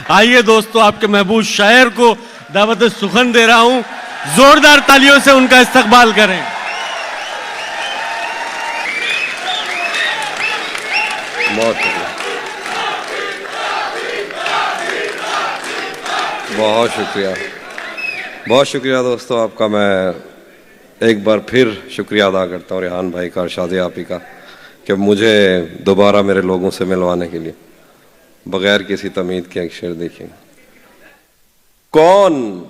آئیے دوستو آپ کے محبوب شاعر کو دعوت سخن دے رہا ہوں، زوردار تالیوں سے ان کا استقبال کریں۔ بہت شکریہ، بہت شکریہ، بہت شکریہ دوستو آپ کا۔ میں ایک بار پھر شکریہ ادا کرتا ہوں ریحان بھائی کا اور شادیہ آپی کا کہ مجھے دوبارہ میرے لوگوں سے ملوانے کے لیے بغیر کسی تمہید کے ایک شعر دیکھیں۔ کون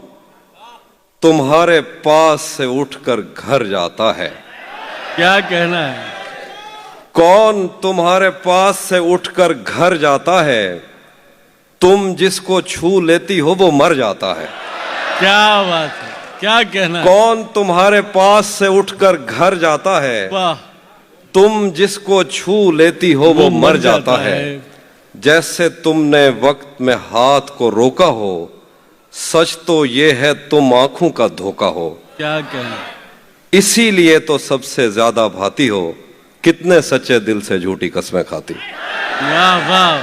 تمہارے پاس سے اٹھ کر گھر جاتا ہے؟ کیا کہنا ہے؟ کون تمہارے پاس سے اٹھ کر گھر جاتا ہے؟ تم جس کو چھو لیتی ہو وہ مر جاتا ہے۔ کیا بات ہے، کیا کہنا ہے؟ کون تمہارے پاس سے اٹھ کر گھر جاتا ہے؟ واہ، تم جس کو چھو لیتی ہو وہ مر جاتا ہے۔ جیسے تم نے وقت میں ہاتھ کو روکا ہو، سچ تو یہ ہے تم آنکھوں کا دھوکا ہو۔ کیا کہنا؟ اسی لیے تو سب سے زیادہ بھاتی ہو، کتنے سچے دل سے جھوٹی قسمیں کھاتی۔ واہ واہ،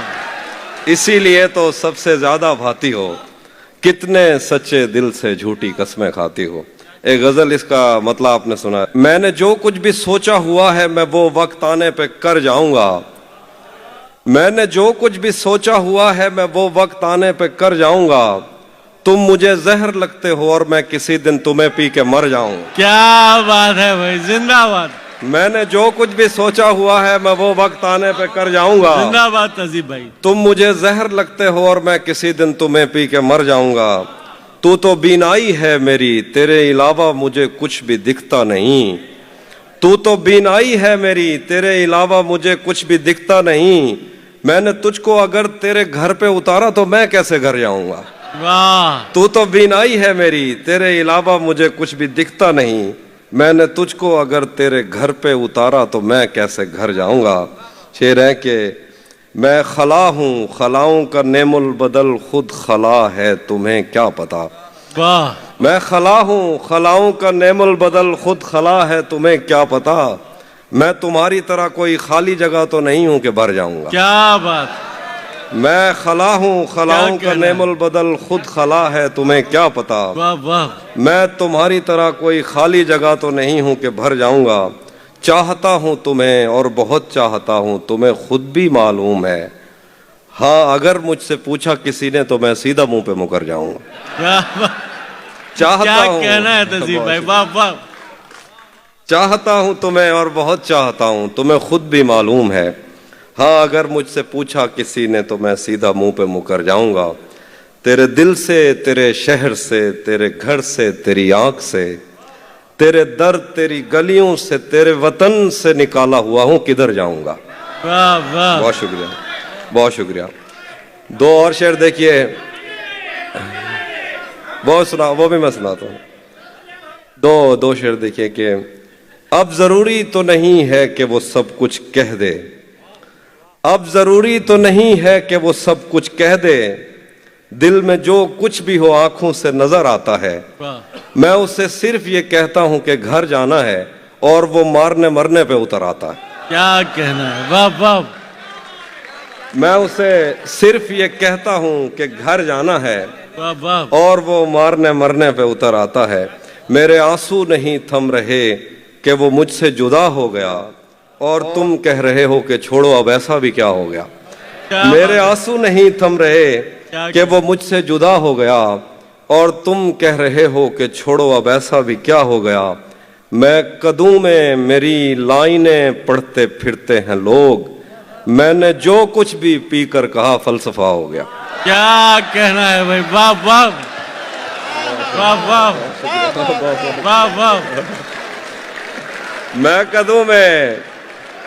اسی لیے تو سب سے زیادہ بھاتی ہو، کتنے سچے دل سے جھوٹی قسمیں کھاتی ہو۔ ایک غزل، اس کا مطلب آپ نے سنا ہے۔ میں نے جو کچھ بھی سوچا ہوا ہے میں وہ وقت آنے پہ کر جاؤں گا۔ میں نے جو کچھ بھی سوچا ہوا ہے میں وہ وقت آنے پہ کر جاؤں گا۔ تم مجھے زہر لگتے ہو اور میں کسی دن تمہیں پی کے مر جاؤں۔ کیا بات ہے بھائی، زندہ باد، میں نے جو کچھ بھی سوچا ہوا ہے میں وہ وقت آنے پہ کر جاؤں گا۔ زندہ باد تہذیب بھائی۔ تم مجھے زہر لگتے ہو اور میں کسی دن تمہیں پی کے مر جاؤں گا۔ تو بینائی ہے میری، تیرے علاوہ مجھے کچھ بھی دکھتا نہیں۔ تو بینائی ہے میری، تیرے علاوہ مجھے کچھ بھی دکھتا نہیں۔ میں نے تجھ کو اگر تیرے گھر پہ اتارا تو میں کیسے گھر جاؤں گا۔ واہ، تو بینائی ہے میری، تیرے علاوہ مجھے کچھ بھی دکھتا نہیں۔ میں نے تجھ کو اگر تیرے گھر پہ اتارا تو میں کیسے گھر جاؤں گا۔ شعر ہے کہ میں خلا ہوں، خلاؤں کا نعم البدل خود خلا ہے، تمہیں کیا پتا۔ واہ، میں خلا ہوں، خلاؤں کا نعم البدل خود خلا ہے، تمہیں کیا پتا۔ میں تمہاری طرح کوئی خالی جگہ تو نہیں ہوں کہ بھر جاؤں گا۔ کیا بات، میں خلا ہوں، خلاؤں کا نعم البدل خود خلا ہے، تمہیں کیا پتا۔ واہ واہ، میں تمہاری طرح کوئی خالی جگہ تو نہیں ہوں کہ بھر جاؤں گا۔ چاہتا ہوں تمہیں اور بہت چاہتا ہوں، تمہیں خود بھی معلوم ہے۔ ہاں اگر مجھ سے پوچھا کسی نے تو میں سیدھا منہ پہ مکر جاؤں گا۔ کیا چاہتا ہوں، کہنا ہے تہذیب بھائی، واہ واہ۔ چاہتا ہوں تمہیں اور بہت چاہتا ہوں، تمہیں خود بھی معلوم ہے۔ ہاں اگر مجھ سے پوچھا کسی نے تو میں سیدھا منہ پہ مکر جاؤں گا۔ تیرے دل سے، تیرے شہر سے، تیرے گھر سے، تیری آنکھ سے، تیرے در، تیری گلیوں سے، تیرے وطن سے نکالا ہوا ہوں، کدھر جاؤں گا۔ واہ واہ، بہت شکریہ، بہت شکریہ۔ دو اور شعر دیکھیے، بہت سنا، وہ بھی میں سناتا ہوں۔ دو شعر دیکھیے کہ اب ضروری تو نہیں ہے کہ وہ سب کچھ کہہ دے، اب ضروری تو نہیں ہے کہ وہ سب کچھ کہہ دے، دل میں جو کچھ بھی ہو آنکھوں سے نظر آتا ہے۔ میں اسے صرف یہ کہتا ہوں کہ گھر جانا ہے اور وہ مارنے مرنے پہ اتر آتا ہے۔ کیا کہنا ہے، واہ واہ، میں اسے صرف یہ کہتا ہوں کہ گھر جانا ہے واہ واہ، اور وہ مارنے مرنے پہ اتر آتا ہے۔ میرے آنسو نہیں تھم رہے کہ وہ مجھ سے جدا ہو گیا، اور تم کہہ رہے ہو کہ چھوڑو اب ایسا بھی کیا ہو گیا۔ میرے آنسو نہیں تھم رہے کہ وہ مجھ سے جدا ہو گیا، اور تم کہہ رہے ہو کہ چھوڑو اب ایسا بھی کیا ہو گیا۔ میں قدوں میں میری لائنیں پڑھتے پھرتے ہیں لوگ، میں نے جو کچھ بھی پی کر کہا فلسفہ ہو گیا۔ کیا کہنا ہے بھائی، واہ واہ، واہ واہ، واہ واہ، میں قدوں میں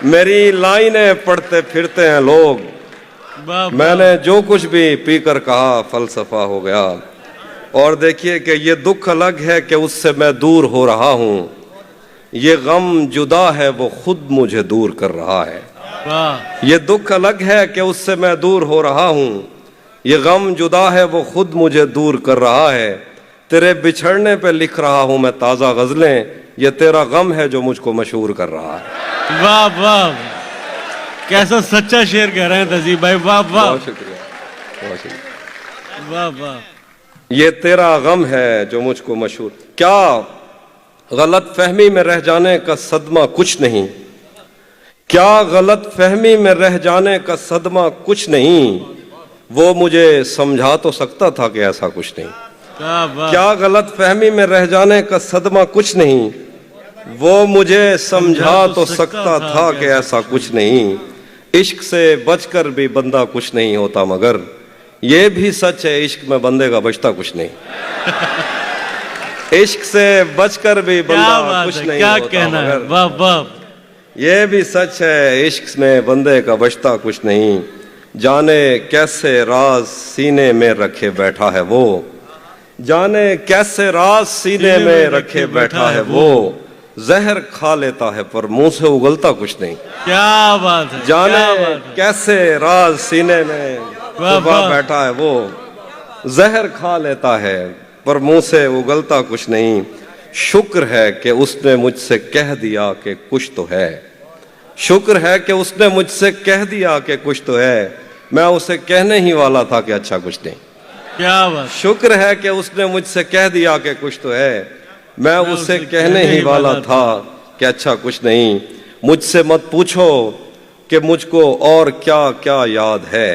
میری لائنیں پڑھتے پھرتے ہیں لوگ، میں نے جو کچھ بھی پی کر کہا فلسفہ ہو گیا۔ اور دیکھیے کہ یہ دکھ الگ ہے کہ اس سے میں دور ہو رہا ہوں، یہ غم جدا ہے وہ خود مجھے دور کر رہا ہے۔ یہ دکھ الگ ہے کہ اس سے میں دور ہو رہا ہوں، یہ غم جدا ہے وہ خود مجھے دور کر رہا ہے۔ تیرے بچھڑنے پہ لکھ رہا ہوں میں تازہ غزلیں، یہ تیرا غم ہے جو مجھ کو مشہور کر رہا ہے۔ واہ واہ، کیسا سچا شعر کہہ رہے ہیں تہذیب بھائی، واہ واہ۔ بہت شکریہ، بہت شکریہ۔ वाह वाह ये तेरा गम है जो मुझको मशहूर, क्या गलत फहमी में रह जाने का सदमा कुछ नहीं, क्या गलत फहमी में रह जाने का सदमा कुछ नहीं, वो मुझे समझा तो सकता था कि ऐसा कुछ नहीं। क्या गलत फहमी में रह जाने का सदमा कुछ नहीं, वो मुझे समझा तो सकता था कि ऐसा कुछ नहीं। इश्क से बचकर भी बंदा कुछ नहीं होता, मगर ये भी सच है इश्क में बंदे का बचता कुछ नहीं। इश्क से बचकर भी बंदा कुछ नहीं क्या होता, कहना है, मगर वाह वाह। ये भी सच है इश्क में बंदे का बचता कुछ नहीं। जाने कैसे राज सीने में रखे बैठा है वो, जाने कैसे राज सीने में रखे बैठा है वो, जहर खा लेता है पर मुंह से उगलता कुछ नहीं। क्या बात है, जाने क्या बात है। कैसे राज सीने में वाह, छुपा वाह। बैठा है वो, जहर खा लेता है पर मुंह से उगलता कुछ नहीं। शुक्र है कि उसने मुझसे कह दिया कि कुछ तो है, शुक्र है कि उसने मुझसे कह दिया कि कुछ तो है, मैं उसे कहने ही वाला था कि अच्छा कुछ नहीं। क्या बात, शुक्र है कि उसने मुझसे कह दिया कि कुछ तो है, मैं उसे कहने ही वाला था कि अच्छा कुछ नहीं। मुझसे मत पूछो कि मुझको और क्या क्या याद है,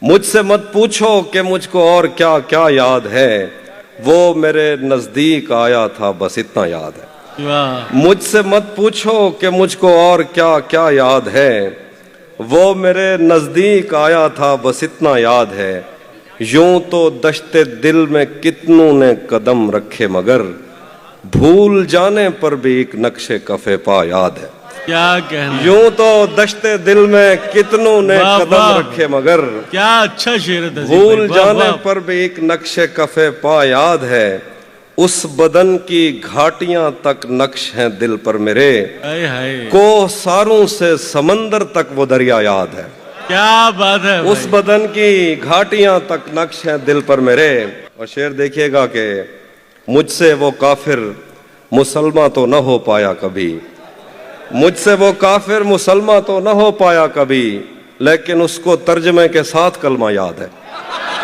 मुझसे मत पूछो कि मुझको और क्या क्या याद है, वो मेरे नजदीक आया था बस इतना याद है। वाह मुझसे मत पूछो कि मुझको और क्या क्या याद है, वो मेरे नजदीक आया था बस इतना याद है। यूं तो दश्ते दिल में कितनों ने कदम रखे, मगर भूल जाने पर भी एक नक्शे कफे पा याद है। क्या कहना, यूं तो दश्ते दिल में कितनों ने वाह, कदम वाह। रखे, मगर क्या अच्छा शेर है तहसीब भूल भाई, वाह, जाने वाह। पर भी एक नक्शे कफे पा याद है। उस बदन की घाटियां तक नक्श हैं दिल पर मेरे, हाय हाय, कोह सारों से समंदर तक वो दरिया याद है। क्या बात है उस भाई। बदन की घाटियां तक नक्श हैं दिल पर मेरे। और शेर देखिएगा कि मुझसे वो काफिर मुसलमान तो न हो पाया कभी, मुझसे वो काफिर मुसलमान तो न हो पाया कभी, लेकिन उसको तर्जमे के साथ कलमा याद है।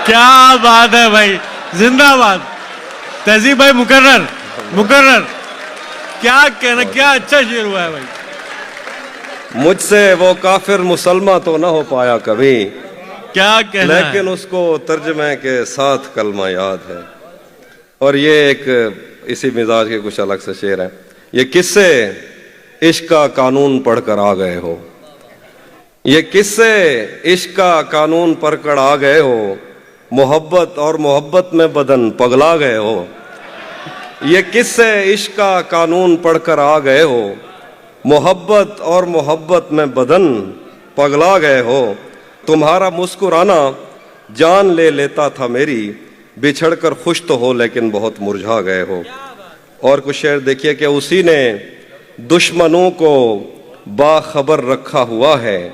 क्या बात है भाई, जिंदाबाद तहसीब भाई। मुकर्रर मुकर्रर, क्या कहना, क्या अच्छा शेर हुआ है भाई। मुझसे वो काफिर मुसलमान तो न हो पाया कभी, क्या कहना है। लेकिन उसको तर्जमे के साथ कलमा याद है। और ये एक इसी मिजाज के कुछ अलग से शेर है। ये किससे इश्क का कानून पढ़कर आ गए हो, ये किससे इश्क का कानून पढ़कर आ गए हो, मोहब्बत और मोहब्बत में बदन पगला गए हो। ये किससे इश्क का कानून पढ़कर आ गए हो, मोहब्बत और मोहब्बत में बदन पगला गए हो। तुम्हारा मुस्कुराना जान ले लेता था मेरी, बिछड़कर खुश तो हो लेकिन बहुत मुरझा गए हो। और कुछ शेर देखिए कि उसी ने दुश्मनों को बाखबर रखा हुआ है,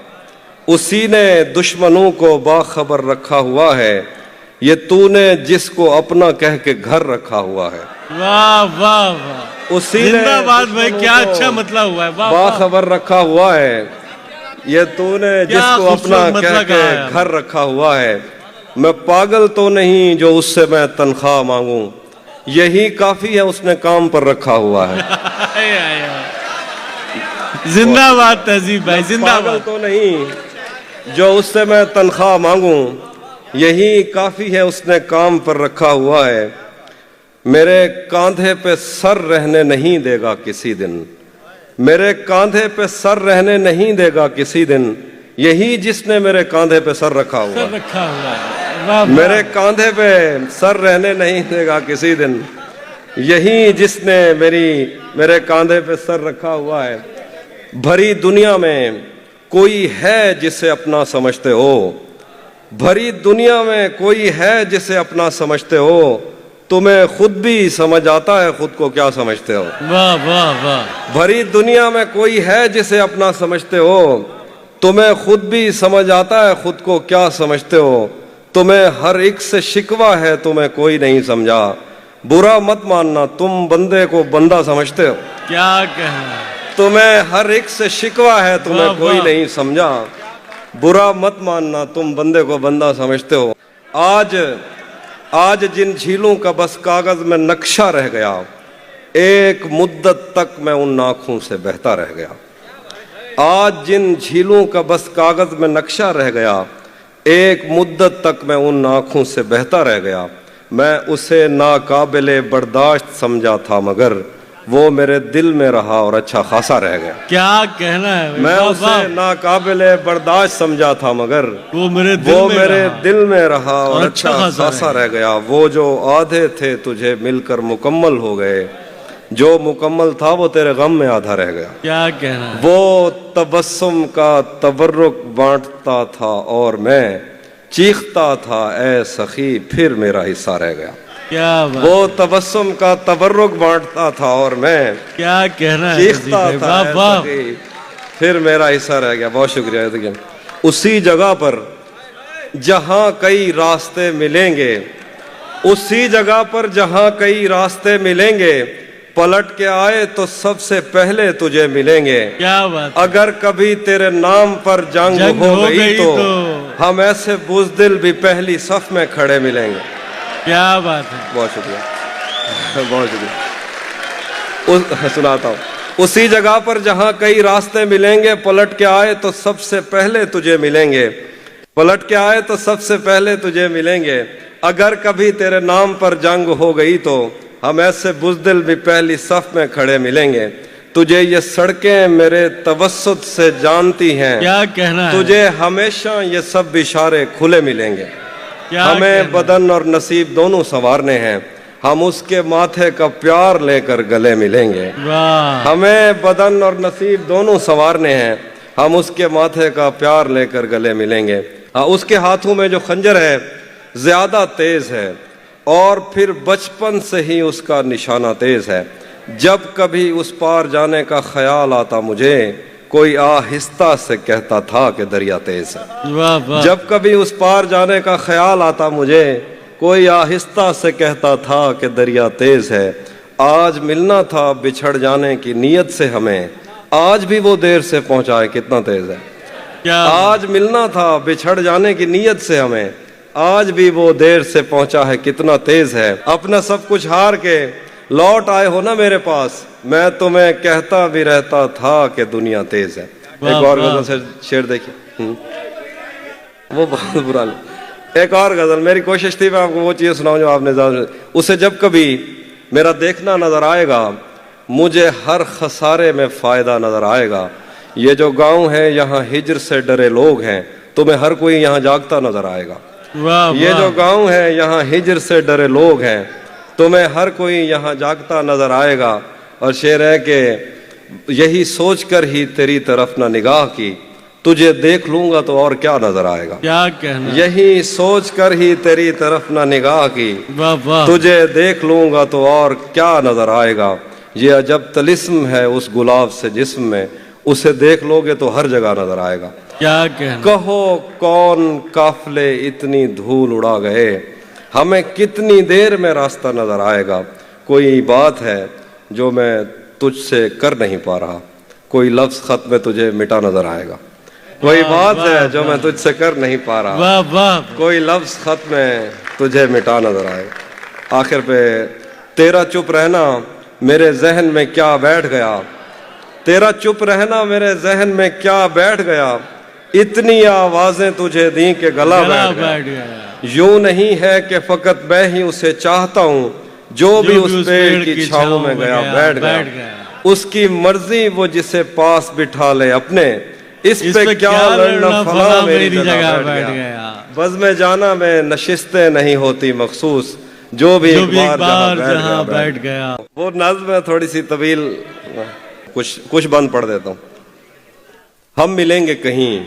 उसी ने दुश्मनों को बाखबर रखा हुआ है, ये तूने जिसको अपना कह के घर रखा हुआ है। वाह वाह वाह, उसी ने जिंदाबाद भाई, दुश्मनों क्या को अच्छा मतलब हुआ है। वाह वाह, बाखबर रखा हुआ है, ये तूने क्या जिसको अपना खूबसूरत कह मतलब के कहा है। घर रखा हुआ है। मैं पागल तो नहीं जो उससे मैं तनख्वाह मांगू, यही काफी है उसने काम पर रखा हुआ है। हाय, हाय, हाय। जिंदाबाद तहसीब भाई, पागल जिंदाबाद। तो नहीं जो उससे मैं तनख्वाह मांगू, यही काफी है उसने काम पर रखा हुआ है। मेरे कांधे पे सर रहने नहीं देगा किसी दिन, मेरे कांधे पे सर रहने नहीं देगा किसी दिन, यही जिसने मेरे कांधे पे सर रखा हुआ सर है। रखा हुआ है। वाह वाह। मेरे कांधे पे सर रहने नहीं देगा किसी दिन, यही जिसने मेरे कांधे पे सर रखा हुआ है। भरी दुनिया में कोई है जिसे अपना समझते हो, भरी दुनिया में कोई है जिसे अपना समझते हो, तुम्हें खुद भी समझ आता है खुद को क्या समझते हो। वाह वाह वाह, भरी दुनिया में कोई है जिसे अपना समझते हो, तुम्हें खुद भी समझ आता है खुद को क्या समझते हो। तुम्हें हर एक से शिकवा है तुम्हें कोई नहीं समझा, बुरा मत मानना तुम बंदे को बंदा समझते हो। क्या कहना, तुम्हें हर एक से शिकवा है तुम्हें वाह, कोई वाह। नहीं समझा, बुरा मत मानना तुम बंदे को बंदा समझते हो। آج جن جھیلوں کا بس کاغذ میں نقشہ رہ گیا، ایک مدت تک میں ان آنکھوں سے بہتا رہ گیا۔ آج جن جھیلوں کا بس کاغذ میں نقشہ رہ گیا، ایک مدت تک میں ان آنکھوں سے بہتا رہ گیا۔ میں اسے ناقابل برداشت سمجھا تھا مگر وہ میرے دل میں رہا اور اچھا خاصا رہ گیا۔ کیا کہنا ہے؟ میں اسے ناقابل برداشت سمجھا تھا مگر وہ میرے دل میں رہا اور اچھا خاصا رہ گیا۔ وہ جو آدھے تھے تجھے مل کر مکمل ہو گئے، جو مکمل تھا وہ تیرے غم میں آدھا رہ گیا۔ کیا کہنا ہے؟ وہ تبسم کا تبرک بانٹتا تھا اور میں چیختا تھا اے سخی، پھر میرا حصہ رہ گیا۔ کیا بات، وہ تبسم کا تبرک بانٹتا تھا اور میں کیا کہنا ہے؟ چیختا تھا اے سخی، پھر میرا حصہ رہ گیا۔ بہت شکریہ۔ دیکھیں، اسی جگہ پر جہاں کئی راستے ملیں گے، اسی جگہ پر جہاں کئی راستے ملیں گے، پلٹ کے آئے تو سب سے پہلے تجھے ملیں گے۔ کیا بات، اگر کبھی تیرے نام پر جنگ ہو گئی تو ہم ایسے بزدل بھی پہلی صف میں کھڑے ملیں گے۔ کیا بات ہے؟ بہت شکریہ، بہت شکریہ۔ سناتا ہوں، اسی جگہ پر جہاں کئی راستے ملیں گے، پلٹ کے آئے تو سب سے پہلے تجھے ملیں گے، پلٹ کے آئے تو سب سے پہلے تجھے ملیں گے۔ اگر کبھی تیرے نام پر جنگ ہو گئی تو ہم ایسے بزدل بھی پہلی صف میں کھڑے ملیں گے۔ تجھے یہ سڑکیں میرے توسط سے جانتی ہیں، کیا کہنا ہے؟ تجھے ہمیشہ یہ سب اشارے کھلے ملیں گے۔ ہمیں بدن اور نصیب دونوں سنوارنے ہیں، ہم اس کے ماتھے کا پیار لے کر گلے ملیں گے۔ ہمیں بدن اور نصیب دونوں سنوارنے ہیں، ہم اس کے ماتھے کا پیار لے کر گلے ملیں گے۔ اس کے ہاتھوں میں جو خنجر ہے زیادہ تیز ہے، اور پھر بچپن سے ہی اس کا نشانہ تیز ہے۔ جب کبھی اس پار جانے کا خیال آتا مجھے، کوئی آہستہ سے کہتا تھا کہ دریا تیز ہے۔ جب کبھی اس پار جانے کا خیال آتا مجھے، کوئی آہستہ سے کہتا تھا کہ دریا تیز ہے۔ آج ملنا تھا بچھڑ جانے کی نیت سے ہمیں، آج بھی وہ دیر سے پہنچا ہے کتنا تیز ہے۔ آج ملنا تھا بچھڑ جانے کی نیت سے ہمیں، آج بھی وہ دیر سے پہنچا ہے کتنا تیز ہے۔ اپنا سب کچھ ہار کے لوٹ آئے ہو نا میرے پاس، میں تمہیں کہتا بھی رہتا تھا کہ دنیا تیز ہے۔ ایک اور غزل سے شعر دیکھیں، وہ بہت برا نہیں۔ ایک اور غزل، میری کوشش تھی میں آپ کو وہ چیز سناؤں جو آپ نے اسے جب کبھی میرا دیکھنا نظر آئے گا، مجھے ہر خسارے میں فائدہ نظر آئے گا۔ یہ جو گاؤں ہے یہاں ہجر سے ڈرے لوگ ہیں، تمہیں ہر کوئی یہاں جاگتا نظر آئے گا۔ یہ جو گاؤں ہے یہاں ہجر سے ڈرے لوگ ہیں، تمہیں ہر کوئی یہاں جاگتا نظر آئے گا۔ اور شعر ہے کہ یہی سوچ کر ہی تیری طرف نہ نگاہ کی، تجھے دیکھ لوں گا تو اور کیا نظر آئے گا۔ کیا کہنا، یہی سوچ کر ہی تیری طرف نہ نگاہ کی، تجھے دیکھ لوں گا تو اور کیا نظر آئے گا۔ یہ عجب طلسم ہے اس گلاب سے جسم میں، اسے دیکھ لو گے تو ہر جگہ نظر آئے گا۔ کیا کہنا، کہو کون قافلے اتنی دھول اڑا گئے، ہمیں کتنی دیر میں راستہ نظر آئے گا۔ کوئی بات ہے جو میں تجھ سے کر نہیں پا رہا، کوئی لفظ خط میں تجھے مٹا نظر آئے گا۔ کوئی بات ہے جو میں تجھ سے کر نہیں پا رہا، کوئی لفظ خط میں تجھے مٹا نظر آئے گا۔ آخر پہ تیرا چپ رہنا میرے ذہن میں کیا بیٹھ گیا، تیرا چپ رہنا میرے ذہن میں کیا بیٹھ گیا، اتنی آوازیں تجھے دیں کہ گلا بیٹھ گیا۔ یوں نہیں ہے کہ فقط میں ہی اسے چاہتا ہوں، جو بھی اس پیڑ کی چھاؤں میں گیا بیٹھ گیا۔ اس کی مرضی وہ جسے پاس بٹھا لے اپنے، اس پہ کیا لڑنا فلاں میری جگہ بیٹھ گیا۔ بزم جانا میں نشستیں نہیں ہوتی مخصوص، جو بھی ایک بار جہاں بیٹھ گیا۔ وہ نظم ہے تھوڑی سی طویل، کچھ بند پڑھ دیتا ہوں۔ ہم ملیں گے کہیں،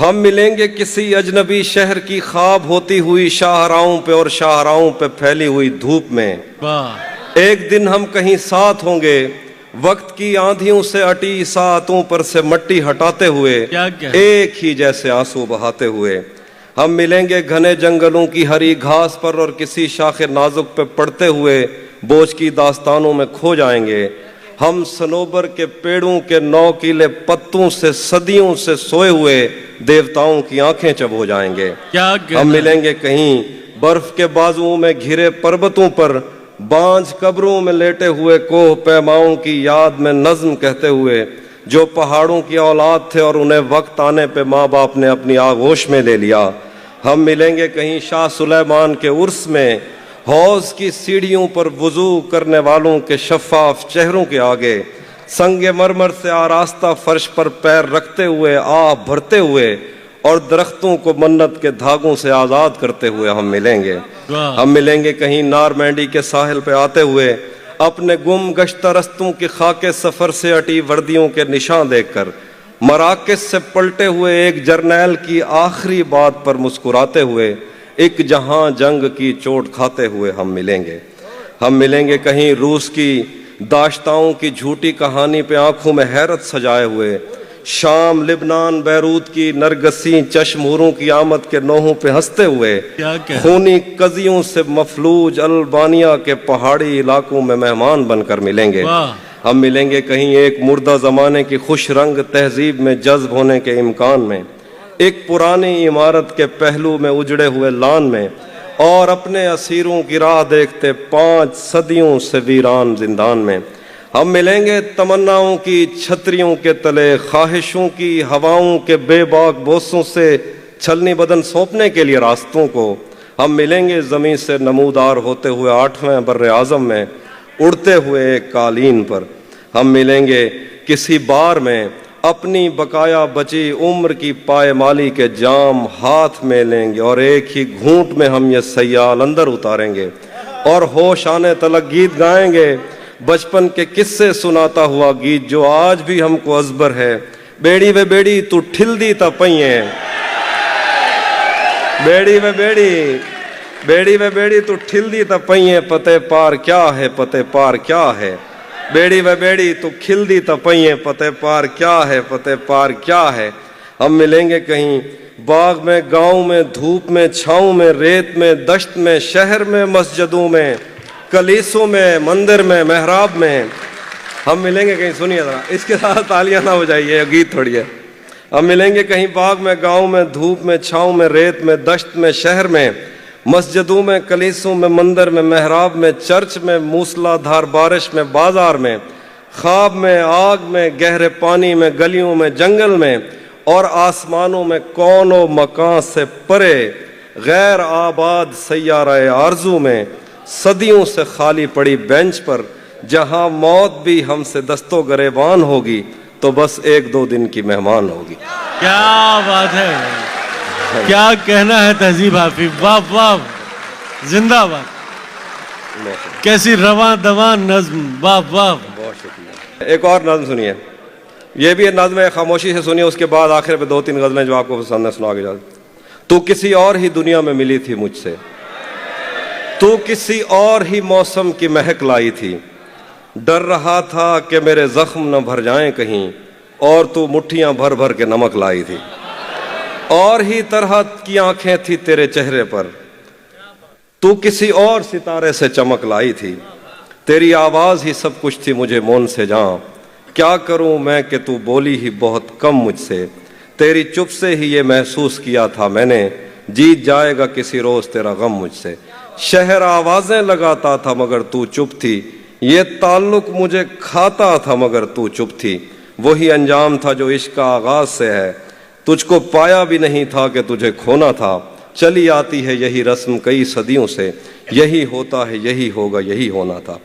ہم ملیں گے کسی اجنبی شہر کی خواب ہوتی ہوئی شاہراہوں پہ اور شاہراہوں پہ پھیلی ہوئی دھوپ میں۔ ایک دن ہم کہیں ساتھ ہوں گے، وقت کی آندھیوں سے اٹی ساعتوں پر سے مٹی ہٹاتے ہوئے، ایک ہی جیسے آنسو بہاتے ہوئے۔ ہم ملیں گے گھنے جنگلوں کی ہری گھاس پر اور کسی شاخ نازک پہ پڑتے ہوئے بوجھ کی داستانوں میں کھو جائیں گے۔ हम सनोबर के पेड़ों के नौकीले पत्तों से सदियों से सोए हुए देवताओं की आंखें चब हो जाएंगे। क्या हम मिलेंगे कहीं बर्फ के बाजुओं में घिरे पर्वतों पर, बांझ कब्रों में लेटे हुए कोह पैमाओं की याद में नज्म कहते हुए, जो पहाड़ों की औलाद थे और उन्हें वक्त आने पे माँ बाप ने अपनी आगोश में ले लिया। हम मिलेंगे कहीं शाह सुलेमान के उर्स में, हौज की सीढ़ियों पर वुजू करने वालों के शफाफ चेहरों के आगे, संगे मरमर से आरास्ता फर्श पर पैर रखते हुए आह भरते हुए और दरख्तों को मन्नत के धागों से आजाद करते हुए हम मिलेंगे। हम मिलेंगे कहीं नारमैंडी के साहिल पे आते हुए, अपने गुम गश्ता रस्तों की खाके सफर से अटी वर्दियों के निशान देखकर, मराकस से पलटे हुए एक जर्नैल की आखिरी बात पर मुस्कुराते हुए, एक जहां जंग की चोट खाते हुए हम मिलेंगे। हम मिलेंगे कहीं रूस की दाश्ताओं की झूठी कहानी पे आंखों में हैरत सजाए हुए, शाम लिबनान बैरूत की नरगसी चश्मूरों की आमद के नोहों पे हंसते हुए, खूनी कजियों से मफलूज अल्बानिया के पहाड़ी इलाकों में मेहमान बनकर मिलेंगे। हम मिलेंगे कहीं एक मुर्दा जमाने की खुश रंग तहजीब में जज्ब होने के इम्कान में, एक पुरानी इमारत के पहलू में उजड़े हुए लान में, और अपने असीरों की राह देखते 5 सदियों से वीरान जिंदान में। हम मिलेंगे तमन्नाओं की छतरियों के तले, ख्वाहिशों की हवाओं के बेबाक बोसों से छलनी बदन सौंपने के लिए रास्तों को। हम मिलेंगे ज़मीन से नमूदार होते हुए 8वें बर्रे आज़म में, उड़ते हुए एक कालीन पर। हम मिलेंगे किसी बार में, अपनी बकाया बची उम्र की पायमाली के जाम हाथ में लेंगे और एक ही घूंट में हम ये सयाल अंदर उतारेंगे और होश आने तलक गीत गाएंगे, बचपन के किस्से सुनाता हुआ गीत जो आज भी हमको अजबर है। बेड़ी वे बेड़ी तू ठिल दी ता पइए, बेड़ी वे बेड़ी, बेड़ी वे बेड़ी तू ठिल दी ता पइए, पते पार क्या है, पते पार क्या है। बेड़ी वे बेड़ी तू खिल दी ता पइए, पते पार क्या है, पते पार क्या है। हम मिलेंगे कहीं बाग में, गांव में, धूप में, छाँव में, रेत में, दश्त में, शहर में, मस्जिदों में, कलीसों में, मंदिर में, मेहराब में। हम मिलेंगे कहीं, सुनिए जरा, इसके साथ तालियां ना हो जाइए, गीत थोड़ी है। हम मिलेंगे कहीं बाग में, गांव में, धूप में, छाँव में, रेत में, दश्त में, शहर में, मस्जिदों में, कलीसों में, मंदिर में, मेहराब में, चर्च में, मूसलाधार बारिश में, बाजार में, ख्वाब में, आग में, गहरे पानी में, गलियों में, जंगल में और आसमानों में, कौनो मकान से परे गैर आबाद सैयारे आरजू में, सदियों से खाली पड़ी बेंच पर, जहां मौत भी हमसे दस्तो गरेबान होगी तो बस 1-2 दिन की मेहमान होगी। क्या बात है, क्या कहना है तहजीब हाफिज, वाह वाह, जिंदाबाद। कैसी रवां दवां नज्म, वाह वाह। बहुत शुक्रिया। एक और नज्म सुनिए, ये भी नज्म है, खामोशी से सुनिए, उसके बाद आखिर में 2-3 गजलें जो आपको पसंद है सुना के जा। तू किसी और ही दुनिया में मिली थी मुझसे, तू किसी और ही मौसम की महक लाई थी, डर रहा था कि मेरे जख्म न भर जाएं कहीं, और तू मुट्ठियां भर भर के नमक लाई थी। और ही तरह की आंखें थी तेरे चेहरे पर, तू किसी और सितारे से चमक लाई थी, तेरी आवाज ही सब कुछ थी मुझे मौन से जां, क्या करूं मैं कि तू बोली ही बहुत कम मुझसे, तेरी चुप से ही ये महसूस किया था मैंने, जीत जाएगा किसी रोज तेरा गम मुझसे। शहर आवाजें लगाता था मगर तू चुप थी, ये ताल्लुक मुझे खाता था मगर तू चुप थी, वही अंजाम था जो इश्क का आगाज से है, तुझको पाया भी नहीं था कि तुझे खोना था, चली आती है यही रस्म कई सदियों से, यही होता है यही होगा यही होना था।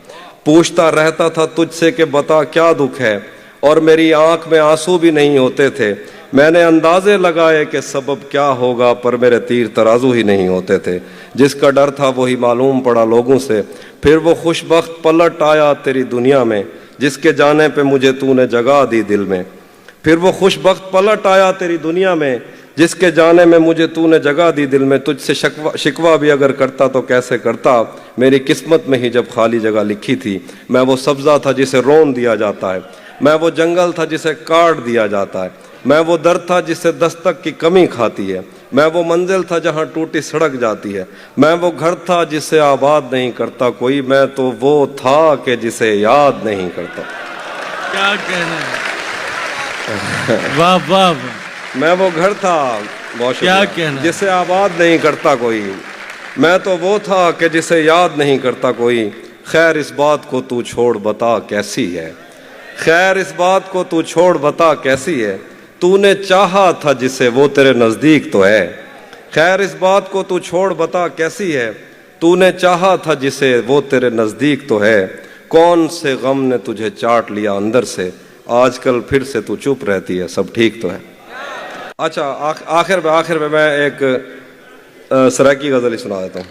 पूछता रहता था तुझसे कि बता क्या दुख है, और मेरी आंख में आंसू भी नहीं होते थे, मैंने अंदाजे लगाए कि सबब क्या होगा, पर मेरे तीर तराजू ही नहीं होते थे। जिसका डर था वही मालूम पड़ा लोगों से, फिर वो खुशबख्त पलट आया तेरी दुनिया में, जिसके जाने पे मुझे तूने जगह दी दिल में। फिर वो खुशबख्त पलट आया तेरी दुनिया में, जिसके जाने में मुझे तूने जगह दी दिल में। तुझसे शिकवा भी अगर करता तो कैसे करता, मेरी किस्मत में ही जब खाली जगह लिखी थी। मैं वो सब्जा था जिसे रोन दिया जाता है, मैं वो जंगल था जिसे काट दिया जाता है, मैं वो दर था जिससे दस्तक की कमी खाती है, मैं वो मंजिल था जहाँ टूटी सड़क जाती है, मैं वो घर था जिसे आबाद नहीं करता कोई, मैं तो वो था कि जिसे याद नहीं करता। क्या कहना है, वाह वाह वाह, मैं वो घर था, बहुत क्या शुक्रिया, कहना है। जिसे आबाद नहीं करता कोई। मैं तो वो था कि जिसे याद नहीं करता कोई। खैर इस बात को तू छोड़ बता कैसी है, खैर इस बात को तू छोड़ बता कैसी है। तूने चाहा था जिसे वो तेरे नजदीक तो है। खैर इस बात को तू छोड़ बता कैसी है। तूने चाहा था जिसे वो तेरे नजदीक तो है। कौन से गम ने तुझे चाट लिया अंदर से, आजकल फिर से तू चुप रहती है, सब ठीक तो है। अच्छा आखिर में मैं एक सराकी गजल ही सुना देता हूँ।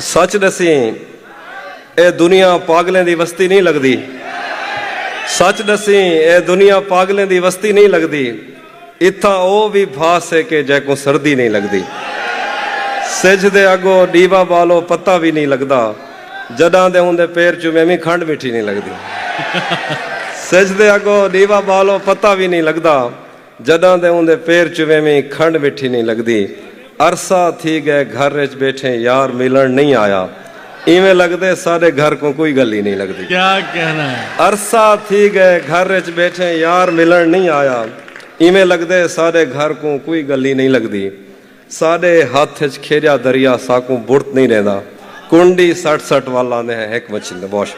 सच दसी ए दुनिया पागलें दी वस्ती नहीं लगदी। सच दसी ए दुनिया पागलें दी वस्ती नहीं लगदी। इत्था ओ भी भास है कि जै को सर्दी नहीं लगदी। सिज दे अगो डीवा बालो पत्ता भी नहीं लगदा। जदा दे उंदे पैर चुमे में खंड मिठी नहीं लगदी। सिज दे अगो डीवा बालो पत्ता भी नहीं लगदा। जदा दे उंदे पैर चुमे में खंड मिठी नहीं लगदी। अरसा थी गए घर विच बैठे यार मिलन नहीं आया। इवें लगदे सारे घर को कोई गल ही नहीं लगदी। क्या कहना है, अरसा थी गए घर विच बैठे यार मिलन नहीं आया। इवें लगदे सारे घर को कोई गल ही नहीं लगदी। साडे हाथ च खेरिया दरिया साकू बुरत नहीं रहंदा। कुंडी 60 वाला ने है एक मछली बहुत